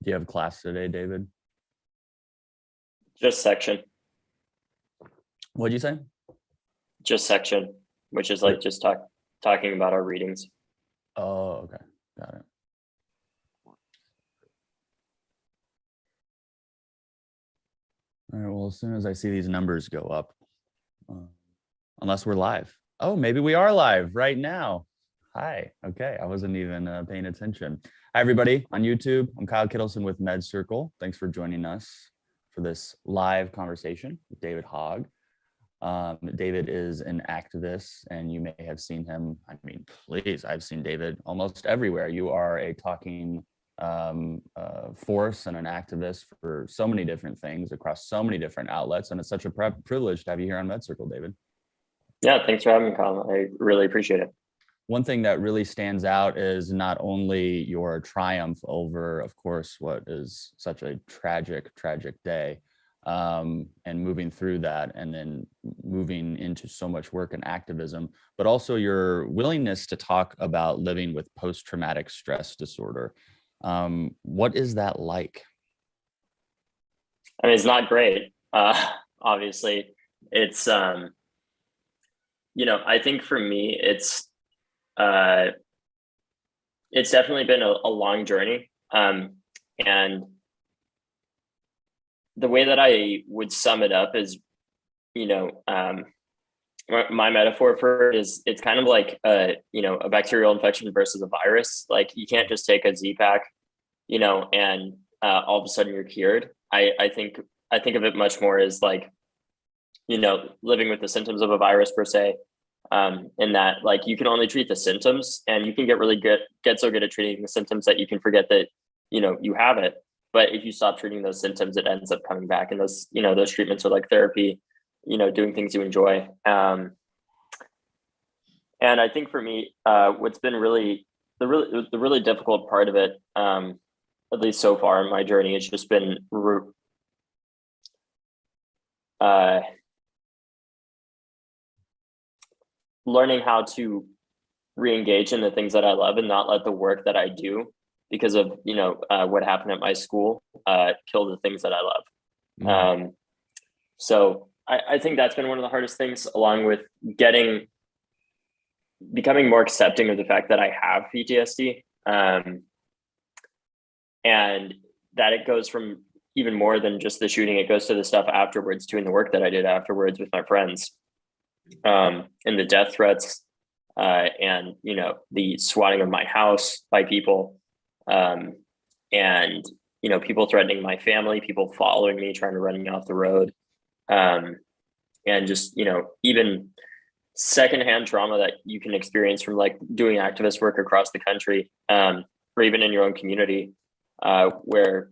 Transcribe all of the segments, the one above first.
you have class today, David? Just section. What'd you say? Just section, which is like just talking about our readings. Oh, okay. Got it. All right, well, as soon as I see these numbers go up, unless we're live. Oh, maybe we are live right now. Hi. Okay, I wasn't even paying attention. Hi, everybody on YouTube. I'm Kyle Kittleson with Med Circle. Thanks for joining us for this live conversation with David Hogg. David is an activist, and you may have seen him. I mean, please, I've seen David almost everywhere. You are a talking force and an activist for so many different things across so many different outlets, and it's such a privilege to have you here on Med Circle, David. Yeah, thanks for having me, Colin. I really appreciate it. One thing that really stands out is not only your triumph over, of course, what is such a tragic day, and moving through that and then moving into so much work and activism, but also your willingness to talk about living with post-traumatic stress disorder. What is that like? I mean, it's not great. Obviously, it's, I think for me, it's definitely been a long journey. And the way that I would sum it up is, my metaphor for it is it's kind of like a bacterial infection versus a virus. Like you can't just take a Z-Pack, and all of a sudden you're cured. I think of it much more as like, living with the symptoms of a virus per se. In that, like, you can only treat the symptoms, and you can get so good at treating the symptoms that you can forget that, you have it. But if you stop treating those symptoms, it ends up coming back. And those treatments are like therapy, doing things you enjoy. And I think for me, what's been the really difficult part of it, at least so far in my journey, has just been learning how to re-engage in the things that I love and not let the work that I do because of, what happened at my school, kill the things that I love. Mm-hmm. So I think that's been one of the hardest things, along with becoming more accepting of the fact that I have PTSD. And that it goes from even more than just the shooting, it goes to the stuff afterwards, doing the work that I did afterwards with my friends. And the death threats, and the swatting of my house by people, and people threatening my family, people following me, trying to run me off the road, and just even secondhand trauma that you can experience from like doing activist work across the country, or even in your own community, where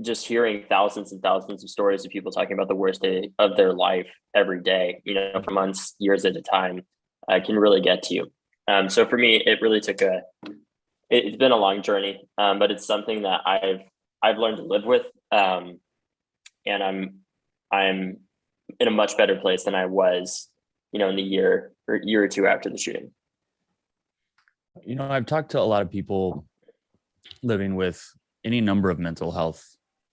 just hearing thousands and thousands of stories of people talking about the worst day of their life every day, for months, years at a time, can really get to you. So for me, it really it's been a long journey, but it's something that I've learned to live with. And I'm in a much better place than I was, in the year or two after the shooting. I've talked to a lot of people living with any number of mental health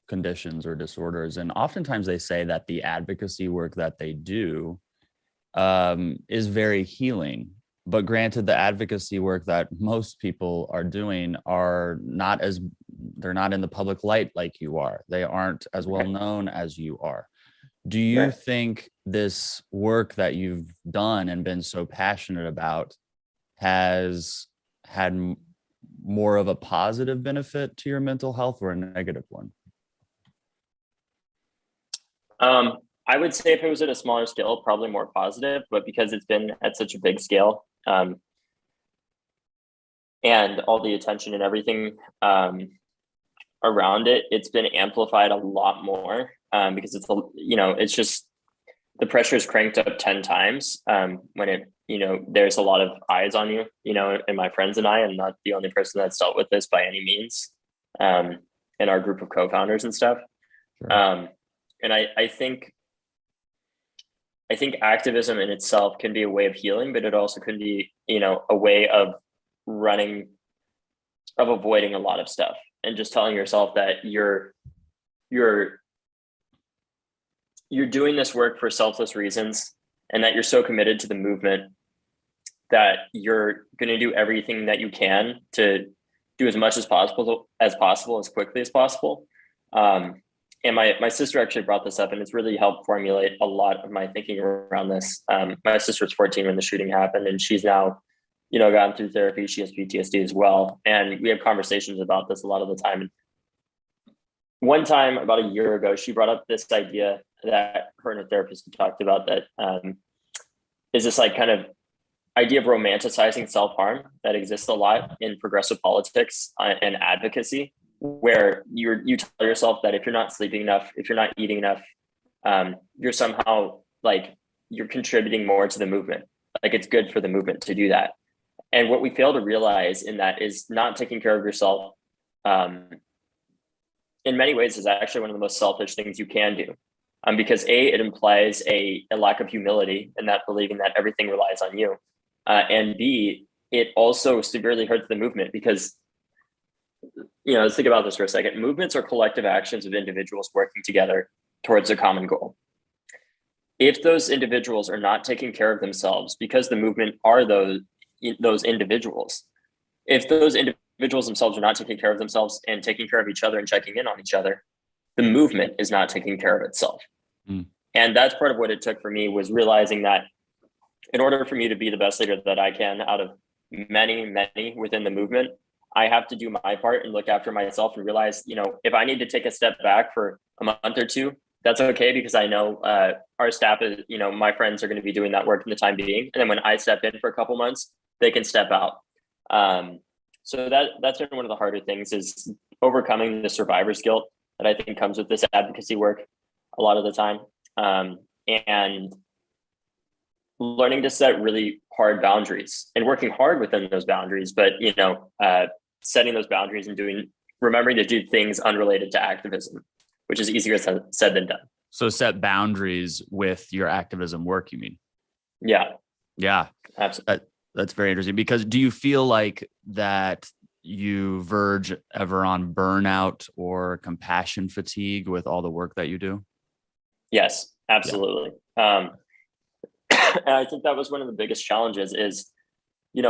conditions or disorders, and oftentimes they say that the advocacy work that they do is very healing. But granted, the advocacy work that most people are doing they're not in the public light like you are. They aren't as well known as you are. Do you think this work that you've done and been so passionate about has had more of a positive benefit to your mental health or a negative one? I would say if it was at a smaller scale, probably more positive, but because it's been at such a big scale, and all the attention and everything around it, it's been amplified a lot more, because it's just the pressure is cranked up 10 times when there's a lot of eyes on you, and my friends and I'm not the only person that's dealt with this by any means, in our group of co-founders and stuff. Sure. And I think activism in itself can be a way of healing, but it also can be, a way of avoiding a lot of stuff. and just telling yourself that you're doing this work for selfless reasons, and that you're so committed to the movement that you're going to do everything that you can to do as much as possible as quickly as possible. And my sister actually brought this up, and it's really helped formulate a lot of my thinking around this. My sister was 14 when the shooting happened, and she's now, gone through therapy. She has PTSD as well. And we have conversations about this a lot of the time. One time, about a year ago, she brought up this idea that her and a therapist had talked about, that is this like kind of idea of romanticizing self-harm that exists a lot in progressive politics and advocacy, where you tell yourself that if you're not sleeping enough, if you're not eating enough, you're somehow like you're contributing more to the movement. Like it's good for the movement to do that. And what we fail to realize in that is not taking care of yourself in many ways is actually one of the most selfish things you can do. Because it implies a lack of humility and that believing that everything relies on you. And B, it also severely hurts the movement because, let's think about this for a second. Movements are collective actions of individuals working together towards a common goal. If those individuals are not taking care of themselves, because the movement are those individuals, if those individuals themselves are not taking care of themselves and taking care of each other and checking in on each other, the movement is not taking care of itself. And that's part of what it took for me, was realizing that in order for me to be the best leader that I can out of many within the movement, I have to do my part and look after myself and realize, if I need to take a step back for a month or two, that's okay, because I know our staff is, my friends are going to be doing that work in the time being. And then when I step in for a couple months, they can step out. So that's been one of the harder things, is overcoming the survivor's guilt that I think comes with this advocacy work a lot of the time. And learning to set really hard boundaries and working hard within those boundaries, but, setting those boundaries and remembering to do things unrelated to activism, which is easier said than done. So set boundaries with your activism work, you mean? Yeah. Yeah. Absolutely. That's very interesting, because do you feel like that you verge ever on burnout or compassion fatigue with all the work that you do? Yes, absolutely. Yeah. And I think that was one of the biggest challenges is, in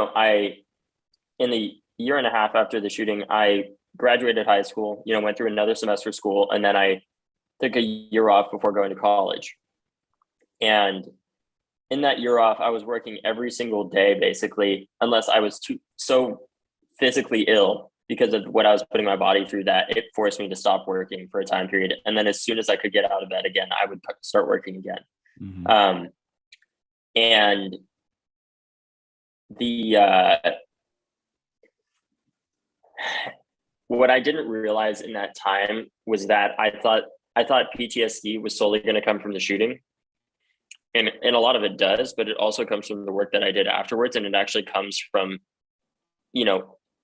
the year and a half after the shooting, I graduated high school, went through another semester of school, and then I took a year off before going to college. And in that year off, I was working every single day, basically, unless I was so physically ill because of what I was putting my body through, that it forced me to stop working for a time period. And then as soon as I could get out of bed again, I would start working again. Mm-hmm. And what I didn't realize in that time was that I thought PTSD was solely going to come from the shooting. And a lot of it does, but it also comes from the work that I did afterwards. And it actually comes from,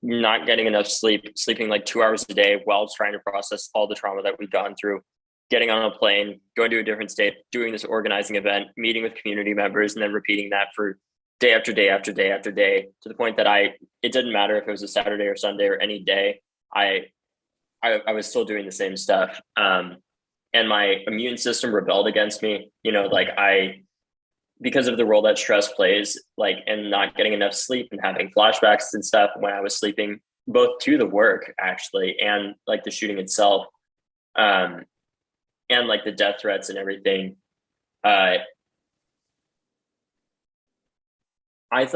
not getting enough sleep, sleeping like 2 hours a day while trying to process all the trauma that we'd gone through, getting on a plane, going to a different state, doing this organizing event, meeting with community members, and then repeating that for day after day after day after day, to the point that it didn't matter if it was a Saturday or Sunday or any day, I was still doing the same stuff. And my immune system rebelled against me, because of the role that stress plays, and not getting enough sleep and having flashbacks and stuff when I was sleeping, both to the work actually, and the shooting itself, and the death threats and everything. I guess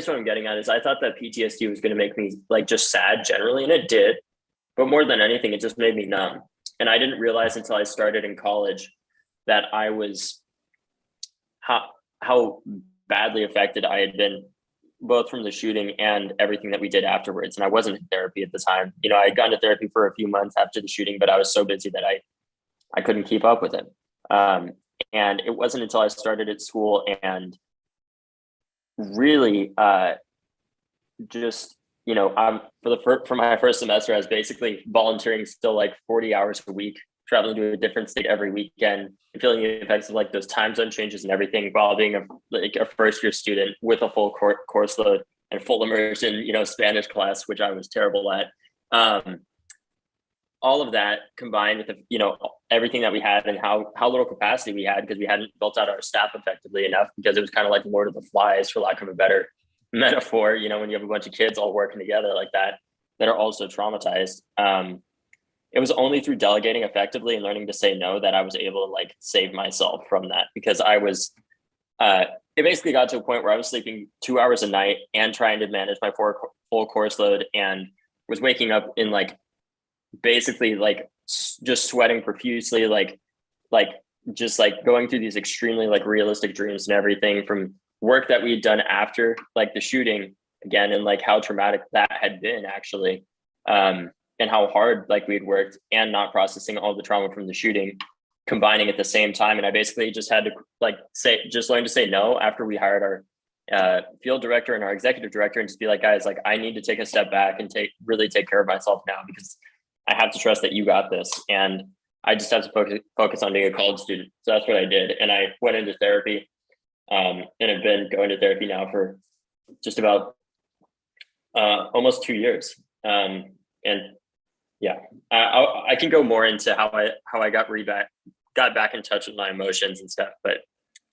what I'm getting at is I thought that PTSD was going to make me just sad generally, and it did, but more than anything, it just made me numb. And I didn't realize until I started in college that I was how badly affected I had been, both from the shooting and everything that we did afterwards. And I wasn't in therapy at the time. I had gone to therapy for a few months after the shooting, but I was so busy that I couldn't keep up with it. And it wasn't until I started at school and really for my first semester, I was basically volunteering still 40 hours a week, traveling to a different state every weekend, and feeling the effects of those time zone changes and everything, while being a first year student with a full course load and full immersion, Spanish class, which I was terrible at. all of that combined with the, everything that we had and how little capacity we had because we hadn't built out our staff effectively enough, because it was kind of like Lord of the Flies, for lack of a better metaphor, when you have a bunch of kids all working together like that are also traumatized. It was only through delegating effectively and learning to say no that I was able to like save myself from that, because I was it basically got to a point where I was sleeping 2 hours a night and trying to manage my full course load, and was waking up in like basically like just sweating profusely, like just like going through these extremely like realistic dreams and everything from work that we had done after like the shooting again, and like how traumatic that had been actually, and how hard like we had worked, and not processing all the trauma from the shooting combining at the same time. And I basically just had to learn to say no after we hired our field director and our executive director, and just be like, guys, like I need to take a step back and really take care of myself now, because I have to trust that you got this, and I just have to focus on being a college student. So that's what I did, and I went into therapy, and have been going to therapy now for just about almost 2 years. And yeah, I can go more into how I got back in touch with my emotions and stuff, but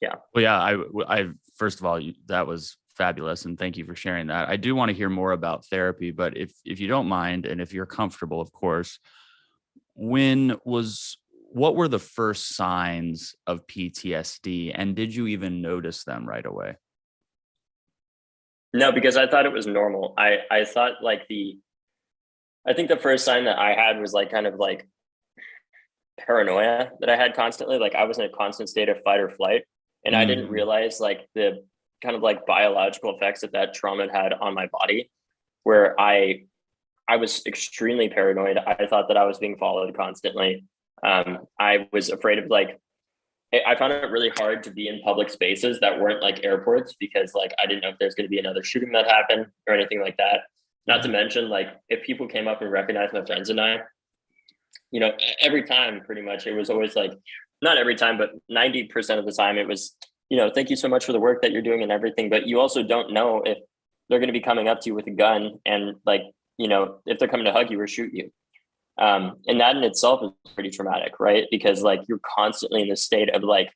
yeah. Well, yeah, I first of all, that was fabulous, and thank you for sharing that. I do want to hear more about therapy, but if you don't mind, and if you're comfortable, of course, what were the first signs of PTSD, and did you even notice them right away? No, because I thought it was normal. I thought like I think the first sign that I had was like kind of like paranoia that I had constantly. Like I was in a constant state of fight or flight, and I didn't realize like the kind of like biological effects that trauma had on my body, where I was extremely paranoid. I thought that I was being followed constantly. I was afraid of like, I found it really hard to be in public spaces that weren't like airports, because like I didn't know if there's going to be another shooting that happened or anything like that. Not to mention, like if people came up and recognized my friends and I, every time pretty much it was always like, not every time, but 90% of the time it was, thank you so much for the work that you're doing and everything. But you also don't know if they're going to be coming up to you with a gun and like, if they're coming to hug you or shoot you. And that in itself is pretty traumatic, right? Because like you're constantly in this state of like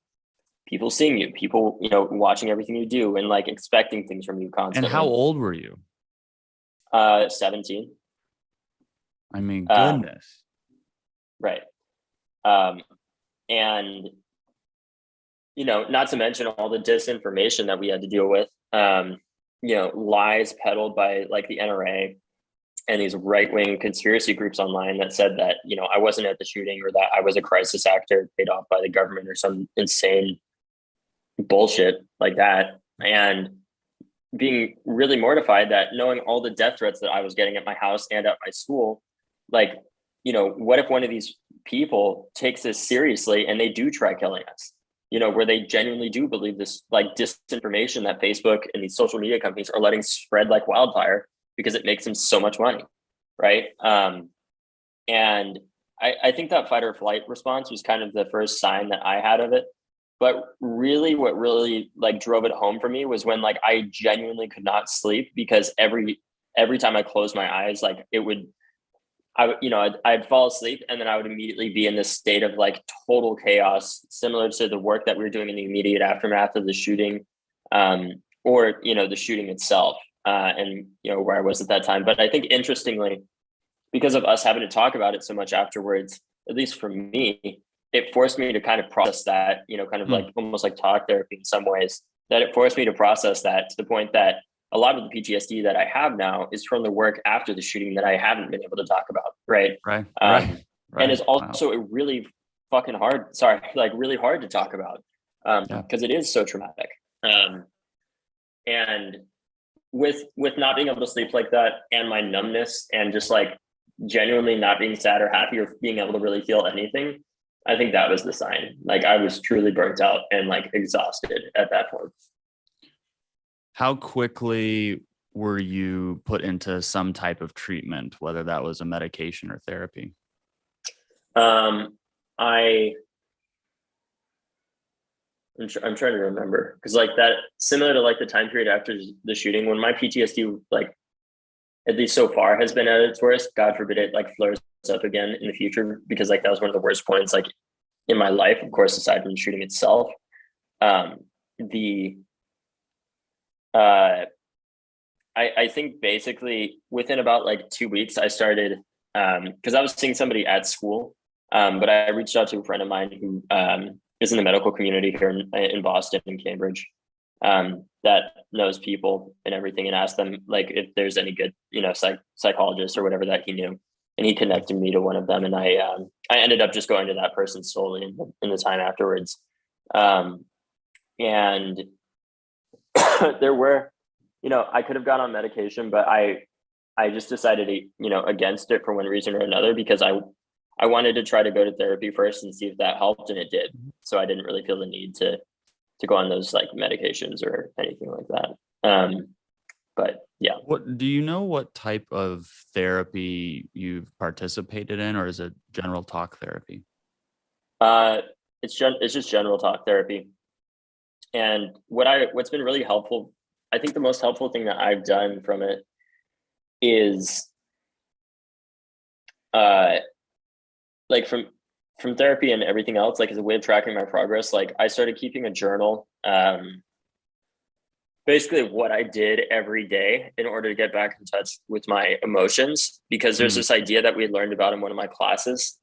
people seeing you, people, watching everything you do and like expecting things from you constantly. And how old were you? 17. I mean, goodness. Right. And, not to mention all the disinformation that we had to deal with, lies peddled by like the NRA and these right-wing conspiracy groups online that said that, I wasn't at the shooting, or that I was a crisis actor paid off by the government, or some insane bullshit like that. And being really mortified that knowing all the death threats that I was getting at my house and at my school, like, what if one of these people takes this seriously and they do try killing us, where they genuinely do believe this like disinformation that Facebook and these social media companies are letting spread like wildfire because it makes them so much money. Right. And I think that fight or flight response was kind of the first sign that I had of it. But really what really like drove it home for me was when like I genuinely could not sleep, because every time I closed my eyes, like I'd fall asleep, and then I would immediately be in this state of like total chaos, similar to the work that we were doing in the immediate aftermath of the shooting, or, the shooting itself, and, where I was at that time. But I think interestingly, because of us having to talk about it so much afterwards, at least for me, it forced me to kind of process that, kind of like almost like talk therapy in some ways, that it forced me to process that to the point that a lot of the PTSD that I have now is from the work after the shooting that I haven't been able to talk about. Right. Right. And it's also a really fucking really hard to talk about, because it is so traumatic. And with not being able to sleep like that, and my numbness, and just like genuinely not being sad or happy or being able to really feel anything, I think that was the sign. Like I was truly burnt out and like exhausted at that point. How quickly were you put into some type of treatment, whether that was a medication or therapy? I'm trying to remember, because like that, similar to like the time period after the shooting, when my PTSD, like at least so far, has been at its worst. God forbid it like flares up again in the future, because like that was one of the worst points like in my life, of course, aside from the shooting itself. The I think basically within about like 2 weeks, I started, because I was seeing somebody at school, but I reached out to a friend of mine who is in the medical community here in Boston and Cambridge, that knows people and everything, and asked them like if there's any good, psychologists or whatever that he knew, and he connected me to one of them, and I ended up just going to that person solely in the time afterwards, and there were, I could have gone on medication, but I just decided against it for one reason or another, because I wanted to try to go to therapy first and see if that helped, and it did. So I didn't really feel the need to go on those like medications or anything like that. But yeah. What do you know what type of therapy you've participated in, or is it general talk therapy? It's just general talk therapy. And what's been really helpful, I think the most helpful thing that I've done from it is like from therapy and everything else, like as a way of tracking my progress, like I started keeping a journal, basically what I did every day in order to get back in touch with my emotions, because there's this idea that we had learned about in one of my classes,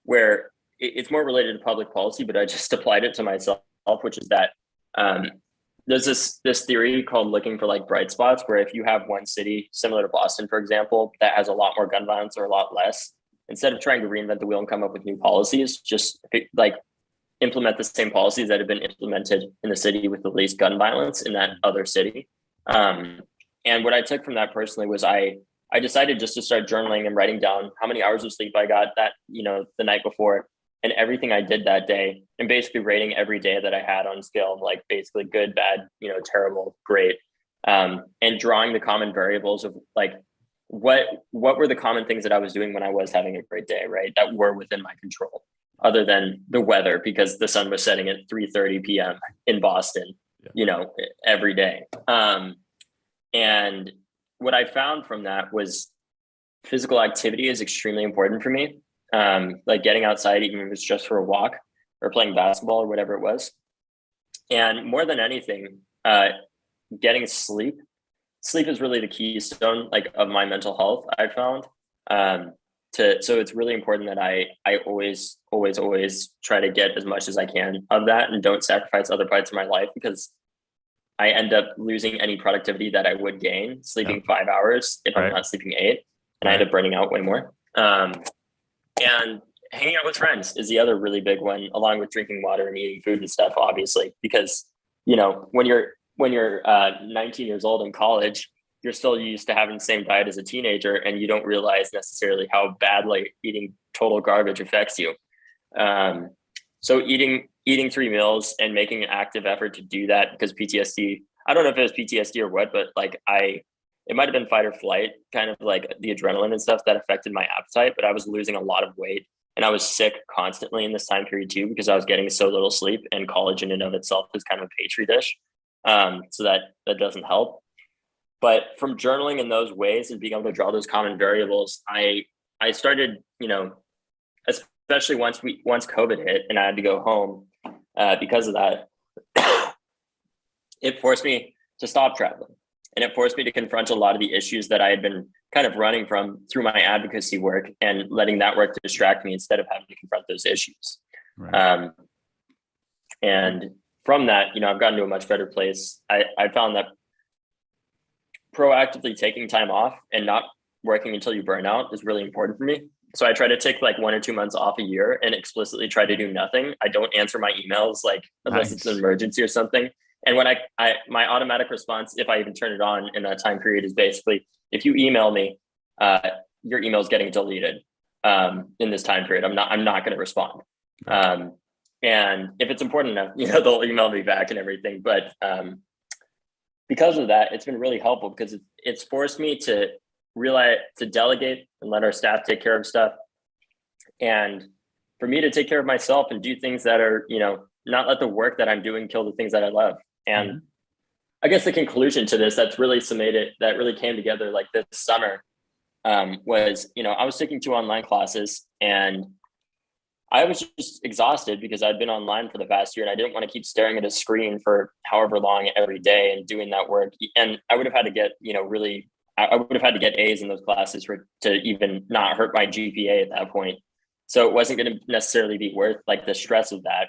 where it's more related to public policy, but I just applied it to myself, which is that there's this theory called looking for like bright spots, where if you have one city similar to Boston, for example, that has a lot more gun violence or a lot less, instead of trying to reinvent the wheel and come up with new policies, just like implement the same policies that have been implemented in the city with the least gun violence in that other city. And what I took from that personally was I decided just to start journaling and writing down how many hours of sleep I got that, the night before, and everything I did that day, and basically rating every day that I had on a scale of like basically good, bad, terrible, great, and drawing the common variables of like what were the common things that I was doing when I was having a great day, right? That were within my control, other than the weather, because the sun was setting at 3:30 p.m. in Boston, every day. And what I found from that was physical activity is extremely important for me. Like getting outside, even if it's just for a walk or playing basketball or whatever it was. And more than anything, getting sleep. Sleep is really the keystone like of my mental health, I found. So it's really important that I always try to get as much as I can of that and don't sacrifice other parts of my life, because I end up losing any productivity that I would gain sleeping 5 hours if I'm not sleeping 8, and I end up burning out way more. And hanging out with friends is the other really big one, along with drinking water and eating food and stuff, obviously, because, when you're 19 years old in college, you're still used to having the same diet as a teenager, and you don't realize necessarily how badly eating total garbage affects you. So eating 3 meals and making an active effort to do that, because PTSD, I don't know if it was PTSD or what, but like it might've been fight or flight, kind of like the adrenaline and stuff that affected my appetite, but I was losing a lot of weight, and I was sick constantly in this time period too, because I was getting so little sleep, and college in and of itself is kind of a petri dish. So that doesn't help. But from journaling in those ways and being able to draw those common variables, I started, especially once COVID hit and I had to go home, because of that, it forced me to stop traveling, and it forced me to confront a lot of the issues that I had been kind of running from through my advocacy work, and letting that work distract me instead of having to confront those issues. Right. And from that, I've gotten to a much better place. I found that proactively taking time off and not working until you burn out is really important for me. So I try to take like 1 or 2 months off a year and explicitly try to do nothing. I don't answer my emails, like unless it's an emergency or something. And when my automatic response, if I even turn it on in that time period, is basically, if you email me, your email is getting deleted in this time period. I'm not going to respond. And if it's important enough, they'll email me back and everything. But because of that, it's been really helpful, because it's forced me to realize to delegate and let our staff take care of stuff, and for me to take care of myself and do things that are, not let the work that I'm doing kill the things that I love. And I guess the conclusion to this that really came together like this summer, was, I was taking 2 online classes, and I was just exhausted because I'd been online for the past year and I didn't want to keep staring at a screen for however long every day and doing that work. And I would have had to get, really, I would have had to get A's in those classes to even not hurt my GPA at that point. So it wasn't going to necessarily be worth like the stress of that.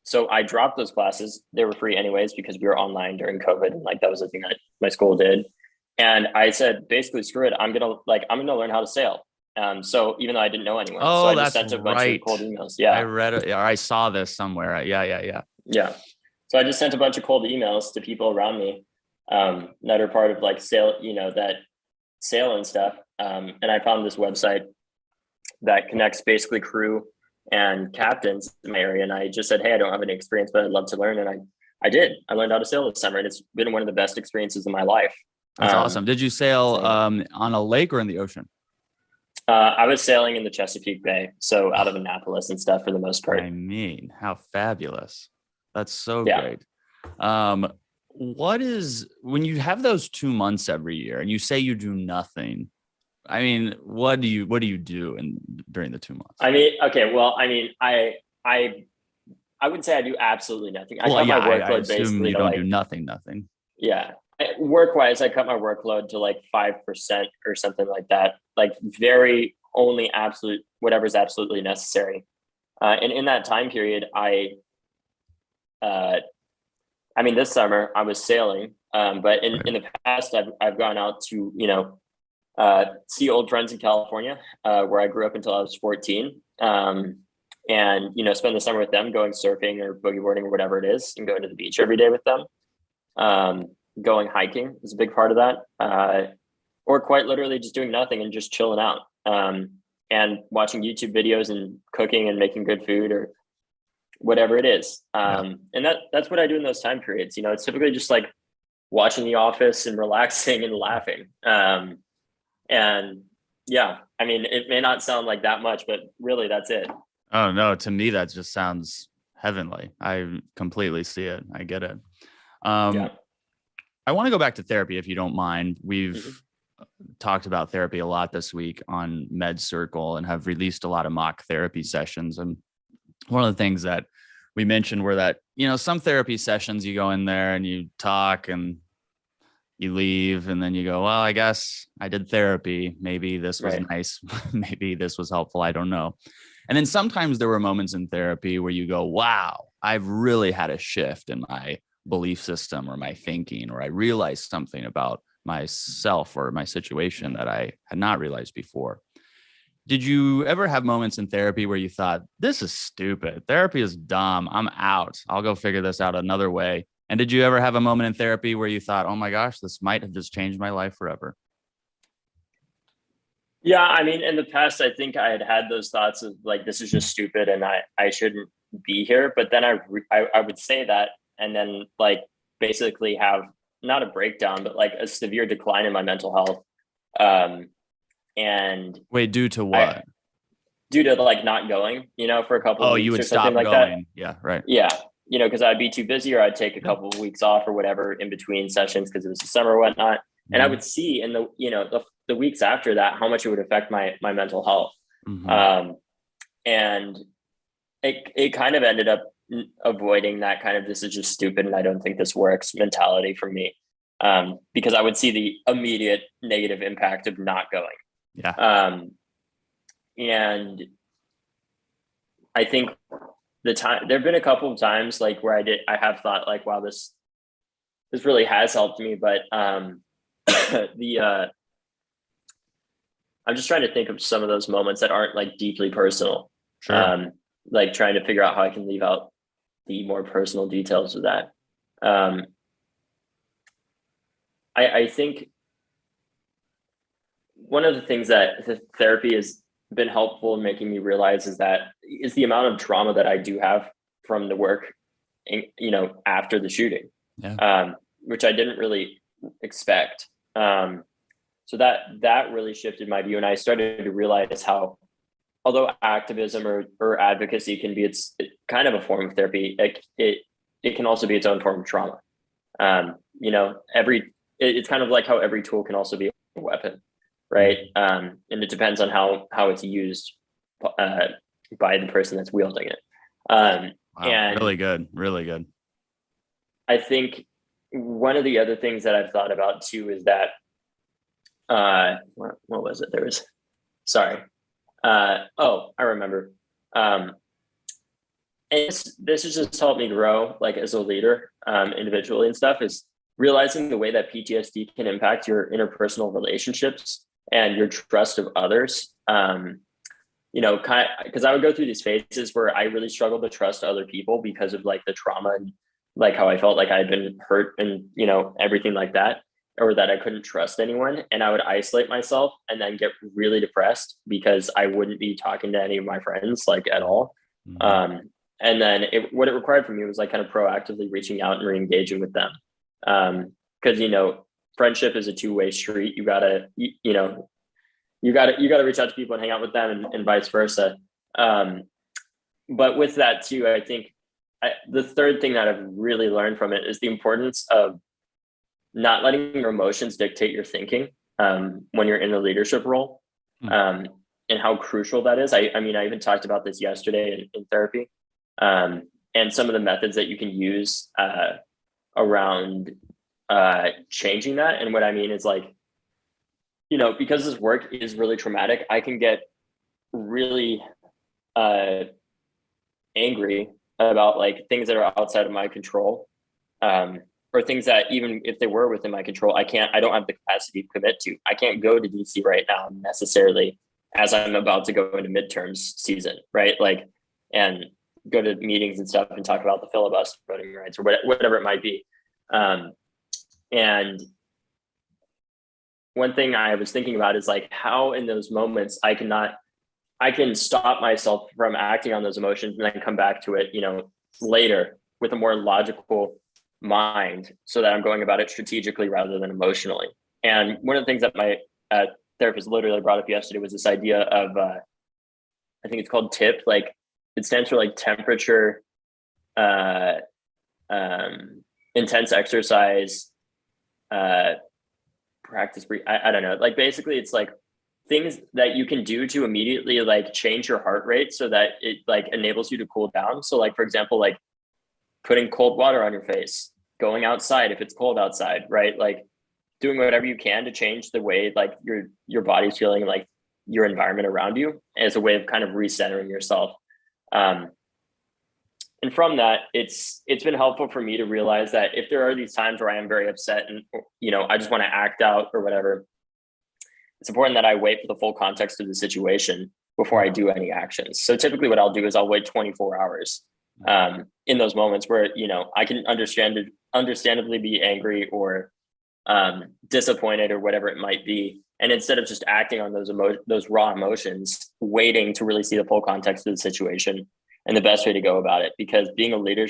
So I dropped those classes. They were free anyways because we were online during COVID, and like that was the thing that my school did. And I said, basically, screw it. I'm gonna learn how to sail. So even though I didn't know anyone, so Oh, I just that's sent a bunch of right. cold emails. I Yeah, read it, or I saw this somewhere. Yeah. So I just sent a bunch of cold emails to people around me that are part of like sail, that sail and stuff. And I found this website that connects basically crew and captains in my area. And I just said, hey, I don't have any experience, but I'd love to learn. And I did. I learned how to sail this summer, and it's been one of the best experiences of my life. That's awesome. Did you sail so- on a lake or in the ocean? I was sailing in the Chesapeake Bay, so out of Annapolis and stuff for the most part. I mean, how fabulous. That's so Yeah. great. What is, when you have those 2 months every year and you say you do nothing, I mean, what do you do during the 2 months? I mean, okay, well, I mean, I would say I do absolutely nothing. I cut my I workload assume basically you to don't like, do nothing. yeah. Work-wise, I cut my workload to like 5% or something like that. Like very only whatever's absolutely necessary. And in that time period, I mean, this summer I was sailing, but in the past I've gone out to see old friends in California, where I grew up until I was 14, and spend the summer with them, going surfing or boogie boarding or whatever it is, and going to the beach every day with them. Going hiking is a big part of that, or quite literally just doing nothing and just chilling out, and watching YouTube videos and cooking and making good food or whatever it is. And that's what I do in those time periods. It's typically just like watching The Office and relaxing and laughing. And yeah, I mean, it may not sound like that much, but really that's it. Oh no, to me that just sounds heavenly. I completely see it. I get it. I want to go back to therapy if you don't mind. We've talked about therapy a lot this week on Med Circle and have released a lot of mock therapy sessions. And one of the things that we mentioned were that, some therapy sessions, you go in there and you talk and you leave, and then you go, well, I guess I did therapy. Maybe this was nice. Maybe this was helpful. I don't know. And then sometimes there were moments in therapy where you go, wow, I've really had a shift in my belief system or my thinking, or I realized something about myself or my situation that I had not realized before. Did you ever have moments in therapy where you thought, this is stupid, therapy is dumb, I'm out, I'll go figure this out another way? And did you ever have a moment in therapy where you thought, oh my gosh, this might have just changed my life forever? Yeah, I mean, in the past, I think I had those thoughts of like, this is just stupid and I shouldn't be here. But then I would say that, and then like basically have not a breakdown, but like a severe decline in my mental health. And wait, due to what? Due to like not going, for a couple of weeks you would or something stop like going. that. Yeah, right. Yeah. Because I'd be too busy, or I'd take a couple of weeks off or whatever in between sessions because it was the summer or whatnot. And I would see in the weeks after that how much it would affect my mental health. And it kind of ended up avoiding that kind of, this is just stupid and I don't think this works mentality for me, because I would see the immediate negative impact of not going. And I think there've been a couple of times like where I have thought like, wow, this really has helped me, but I'm just trying to think of some of those moments that aren't like deeply personal. Sure. Like trying to figure out how I can leave out the more personal details of that. I think one of the things that the therapy has been helpful in making me realize is the amount of trauma that I do have from the work, after the shooting, which I didn't really expect. So that really shifted my view. And I started to realize how, although activism or advocacy can be it's kind of a form of therapy, it can also be its own form of trauma. It's kind of like how every tool can also be a weapon, right? And it depends on how it's used by the person that's wielding it. Wow, And really good, really good. I think one of the other things that I've thought about too is that what was it? There was sorry. Oh, I remember. And this has just helped me grow like as a leader, individually and stuff, is realizing the way that PTSD can impact your interpersonal relationships and your trust of others. You know, kind because I would go through these phases where I really struggled to trust other people because of like the trauma and like how I felt like I had been hurt and, you know, everything like that, or that I couldn't trust anyone. And I would isolate myself and then get really depressed because I wouldn't be talking to any of my friends like at all. Mhm. And then what it required from me was like kind of proactively reaching out and re-engaging with them. Because, you know, friendship is a two-way street. You gotta, you know, you gotta reach out to people and hang out with them and vice versa. But with that too, I think the third thing that I've really learned from it is the importance of not letting your emotions dictate your thinking when you're in a leadership role, and how crucial that is. I mean, I even talked about this yesterday in therapy, and some of the methods that you can use around changing that. And what I mean is like, you know, because this work is really traumatic, I can get really angry about like things that are outside of my control, or things that even if they were within my control, I don't have the capacity to commit to. I can't go to DC right now necessarily as I'm about to go into midterms season, right? Like, and go to meetings and stuff and talk about the filibuster, voting rights, or whatever it might be. And one thing I was thinking about is like how in those moments I can stop myself from acting on those emotions and then come back to it, you know, later with a more logical mind, so that I'm going about it strategically rather than emotionally. And one of the things that my therapist literally brought up yesterday was this idea of, I think it's called TIP, like it stands for like temperature, intense exercise, practice. I don't know. Like basically it's like things that you can do to immediately like change your heart rate so that it like enables you to cool down. So like, for example, like putting cold water on your face, going outside if it's cold outside, right? Like doing whatever you can to change the way like your body's feeling, like your environment around you, as a way of kind of recentering yourself. And from that, it's been helpful for me to realize that if there are these times where I am very upset and, you know, I just want to act out or whatever, it's important that I wait for the full context of the situation before I do any actions. So typically what I'll do is I'll wait 24 hours in those moments where, you know, I can understandably be angry or disappointed or whatever it might be. And instead of just acting on those raw emotions, waiting to really see the full context of the situation and the best way to go about it. Because being a leader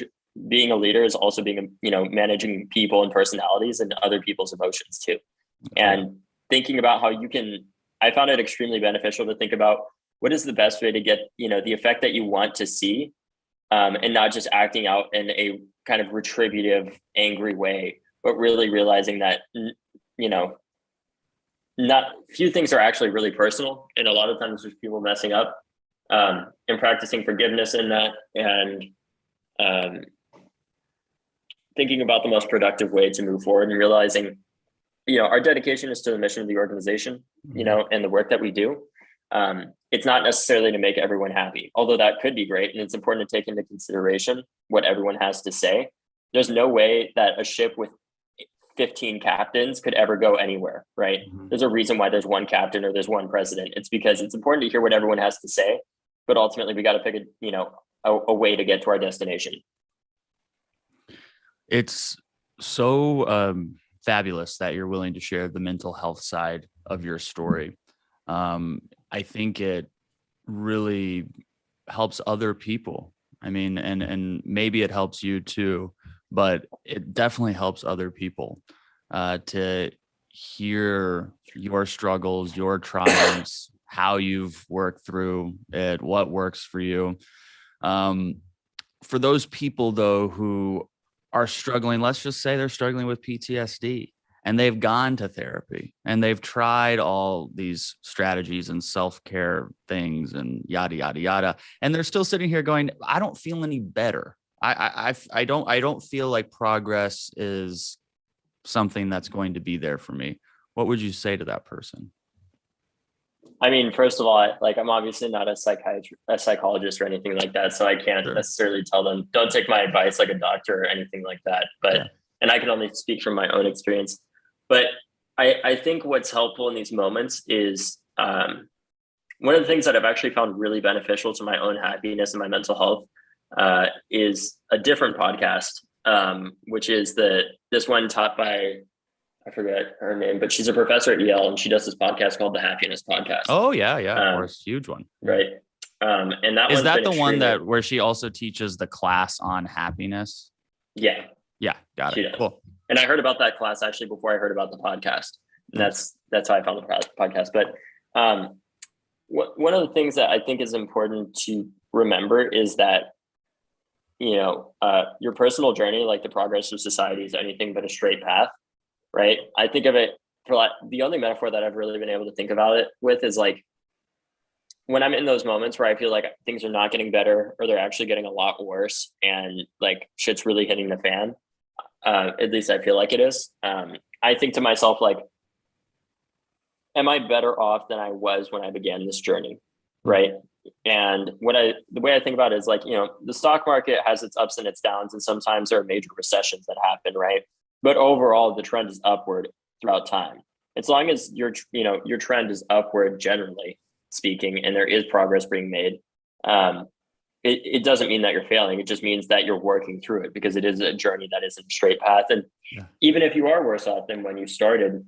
is also you know, managing people and personalities and other people's emotions too. And thinking about how I found it extremely beneficial to think about what is the best way to get, you know, the effect that you want to see, and not just acting out in a kind of retributive, angry way, but really realizing that, you know, not few things are actually really personal. And a lot of times there's people messing up, and practicing forgiveness in that, and thinking about the most productive way to move forward, and realizing, you know, our dedication is to the mission of the organization, you know, and the work that we do. It's not necessarily to make everyone happy, although that could be great. And it's important to take into consideration what everyone has to say. There's no way that a ship with 15 captains could ever go anywhere, right? There's a reason why there's one captain or there's one president. It's because it's important to hear what everyone has to say, but ultimately we got to pick a way to get to our destination. It's so fabulous that you're willing to share the mental health side of your story. I think it really helps other people. I mean, and maybe it helps you too, but it definitely helps other people to hear your struggles, your triumphs, how you've worked through it, what works for you. For those people though who are struggling, let's just say they're struggling with PTSD and they've gone to therapy and they've tried all these strategies and self-care things and yada, yada, yada. And they're still sitting here going, I don't feel any better. I don't feel like progress is something that's going to be there for me. What would you say to that person? I mean, first of all, I'm obviously not a psychologist or anything like that. So I can't necessarily tell them, don't take my advice like a doctor or anything like that. But, and I can only speak from my own experience. But I think what's helpful in these moments is one of the things that I've actually found really beneficial to my own happiness and my mental health is a different podcast, which is this one taught by, I forget her name, but she's a professor at Yale, and she does this podcast called the Happiness Podcast. Oh yeah, of course, huge one. Right. And that is that the one that where she also teaches the class on happiness? Yeah, got it. Cool. And I heard about that class actually before I heard about the podcast. And that's how I found the podcast. But one of the things that I think is important to remember is that your personal journey, like the progress of society, is anything but a straight path. Right. I think of it the only metaphor that I've really been able to think about it with is like when I'm in those moments where I feel like things are not getting better or they're actually getting a lot worse and like shit's really hitting the fan. At least I feel like it is. I think to myself, like, am I better off than I was when I began this journey? Right. And the way I think about it is like, the stock market has its ups and its downs, and sometimes there are major recessions that happen. Right. But overall, the trend is upward throughout time. As long as your trend is upward, generally speaking, and there is progress being made, it doesn't mean that you're failing. It just means that you're working through it, because it is a journey that isn't a straight path. And even if you are worse off than when you started,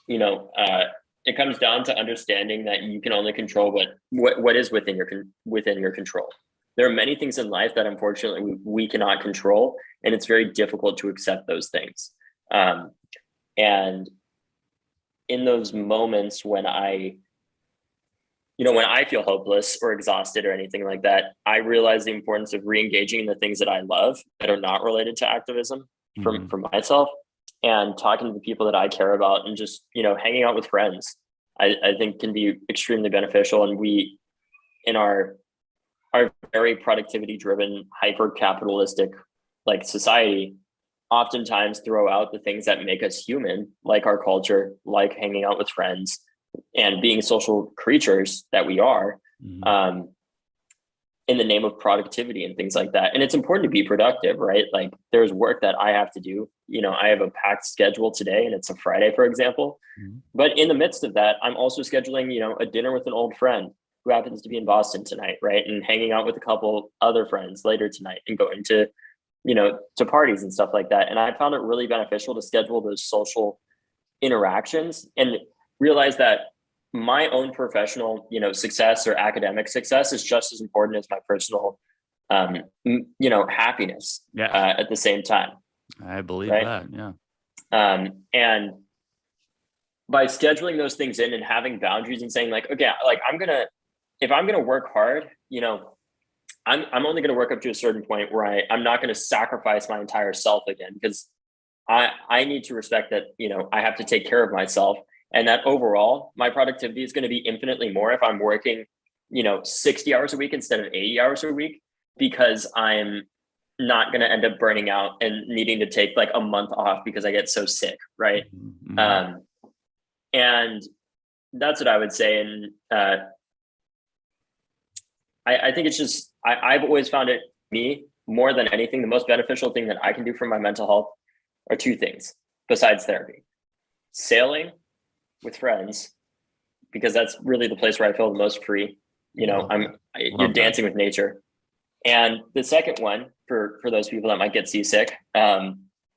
it comes down to understanding that you can only control what is within your control. There are many things in life that unfortunately we cannot control, and it's very difficult to accept those things. And in those moments when I feel hopeless or exhausted or anything like that, I realize the importance of re-engaging in the things that I love that are not related to activism for myself, and talking to the people that I care about, and just, hanging out with friends, I think can be extremely beneficial. And we, in our very productivity driven, hyper capitalistic like society, oftentimes throw out the things that make us human, like our culture, like hanging out with friends and being social creatures that we are, in the name of productivity and things like that. And it's important to be productive, right? Like there's work that I have to do. I have a packed schedule today, and it's a Friday, for example. But in the midst of that, I'm also scheduling, a dinner with an old friend who happens to be in Boston tonight, right? And hanging out with a couple other friends later tonight, and going to, to parties and stuff like that. And I found it really beneficial to schedule those social interactions and realize that my own professional, success or academic success is just as important as my personal, happiness at the same time. I believe that. Yeah. And by scheduling those things in and having boundaries and saying like, okay, like if I'm going to work hard, I'm only going to work up to a certain point where I'm not going to sacrifice my entire self again, because I need to respect that, I have to take care of myself, and that overall my productivity is going to be infinitely more if I'm working, 60 hours a week instead of 80 hours a week, because I'm not going to end up burning out and needing to take like a month off because I get so sick. Right. And that's what I would say. And I think it's just, I've always found it, me, more than anything, the most beneficial thing that I can do for my mental health are two things besides therapy: sailing with friends, because that's really the place where I feel the most free. You're dancing with nature. And the second one, for those people that might get seasick,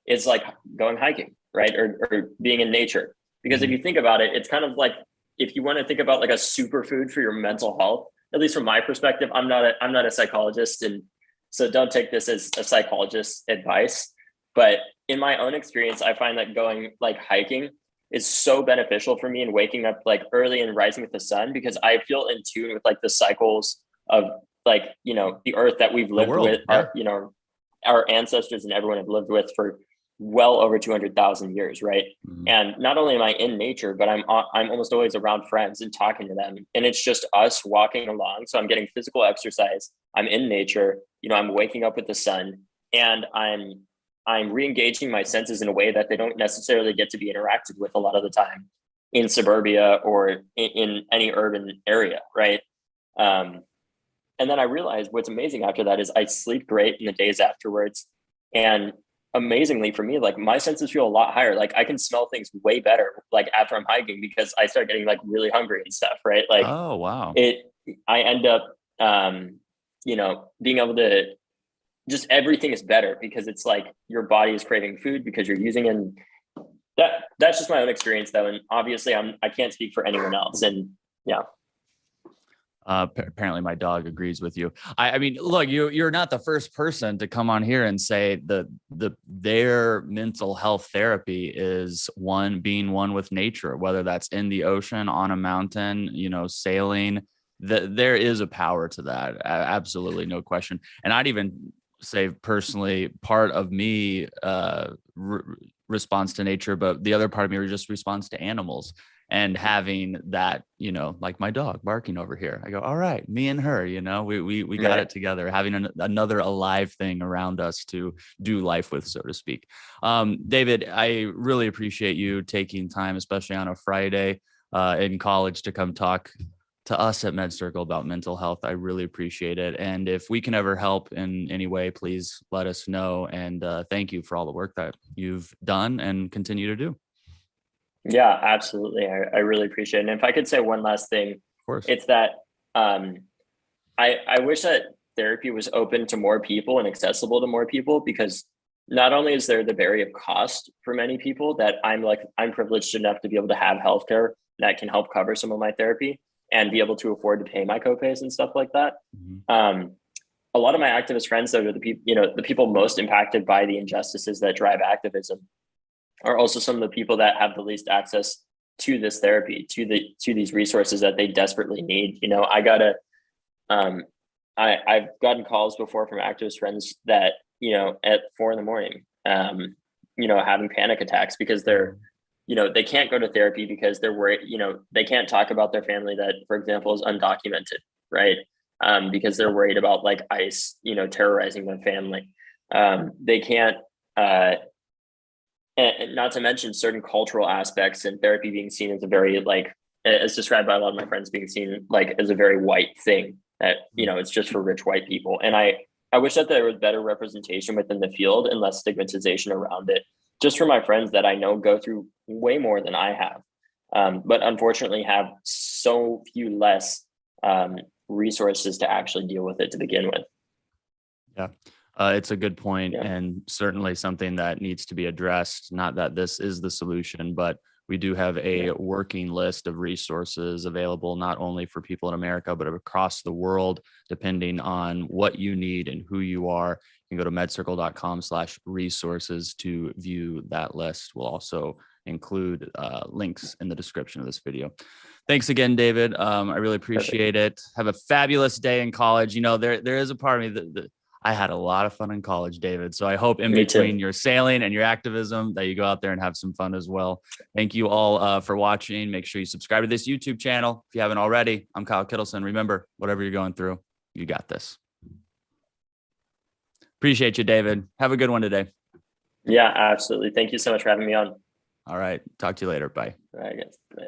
is like going hiking, right? Or being in nature. Because if you think about it, it's kind of like, if you want to think about like a superfood for your mental health, at least from my perspective, I'm not a psychologist, and so don't take this as a psychologist's advice. But in my own experience, I find that going like hiking is so beneficial for me, and waking up like early and rising with the sun, because I feel in tune with like the cycles of like, the earth that we've lived with, our ancestors and everyone have lived with for well over 200,000 years, right? Mhm. And not only am I in nature, but I'm almost always around friends and talking to them, and it's just us walking along. So I'm getting physical exercise. I'm in nature. I'm waking up with the sun, and I'm re-engaging my senses in a way that they don't necessarily get to be interacted with a lot of the time in suburbia or in any urban area, right? Um, and then I realized what's amazing after that is I sleep great in the days afterwards. And amazingly for me, like my senses feel a lot higher. Like I can smell things way better, like after I'm hiking, because I start getting like really hungry and stuff, right? Like Oh, wow. I end up, being able to just everything is better because it's like your body is craving food because you're using it. And that's just my own experience though. And obviously I can't speak for anyone else. And yeah. Apparently my dog agrees with you. I mean, look, you're not the first person to come on here and say their mental health therapy is being one with nature, whether that's in the ocean, on a mountain, sailing. There is a power to that. Absolutely, no question. And I'd even say personally, part of me responds to nature, but the other part of me just responds to animals. And having that, like my dog barking over here, I go, all right, me and her, we got it together, having another alive thing around us to do life with, so to speak. David, I really appreciate you taking time, especially on a Friday in college, to come talk to us at MedCircle about mental health. I really appreciate it. And if we can ever help in any way, please let us know. And thank you for all the work that you've done and continue to do. Yeah, absolutely. I really appreciate it. And if I could say one last thing, Of course. it's that I wish that therapy was open to more people and accessible to more people, because not only is there the barrier of cost for many people, that I'm privileged enough to be able to have healthcare that can help cover some of my therapy and be able to afford to pay my copays and stuff like that. Mm-hmm. A lot of my activist friends, though, are the people most impacted by the injustices that drive activism, are also some of the people that have the least access to this therapy, to these resources that they desperately need. I've gotten calls before from activist friends that, at 4 a.m, having panic attacks because they can't go to therapy because they're worried, they can't talk about their family that, for example, is undocumented, right? Because they're worried about like ICE, terrorizing their family. They can't, and not to mention certain cultural aspects and therapy being seen as a very, like, as described by a lot of my friends, being seen like as a very white thing that, it's just for rich white people. And I wish that there was better representation within the field and less stigmatization around it, just for my friends that I know go through way more than I have, but unfortunately have so few less resources to actually deal with it to begin with. Yeah. It's a good point, Yeah. and certainly something that needs to be addressed. Not that this is the solution, but we do have a working list of resources available, not only for people in America, but across the world, depending on what you need and who you are. You can go to medcircle.com/resources to view that list. We'll also include links in the description of this video. Thanks again, David. I really appreciate it. Have a fabulous day in college. There is a part of me that I had a lot of fun in college, David. So I hope in Me too. between your sailing and your activism that you go out there and have some fun as well. Thank you all for watching. Make sure you subscribe to this YouTube channel if you haven't already. I'm Kyle Kittleson. Remember, whatever you're going through, you got this. Appreciate you, David. Have a good one today. Yeah, absolutely. Thank you so much for having me on. All right. Talk to you later. Bye. I guess. Bye.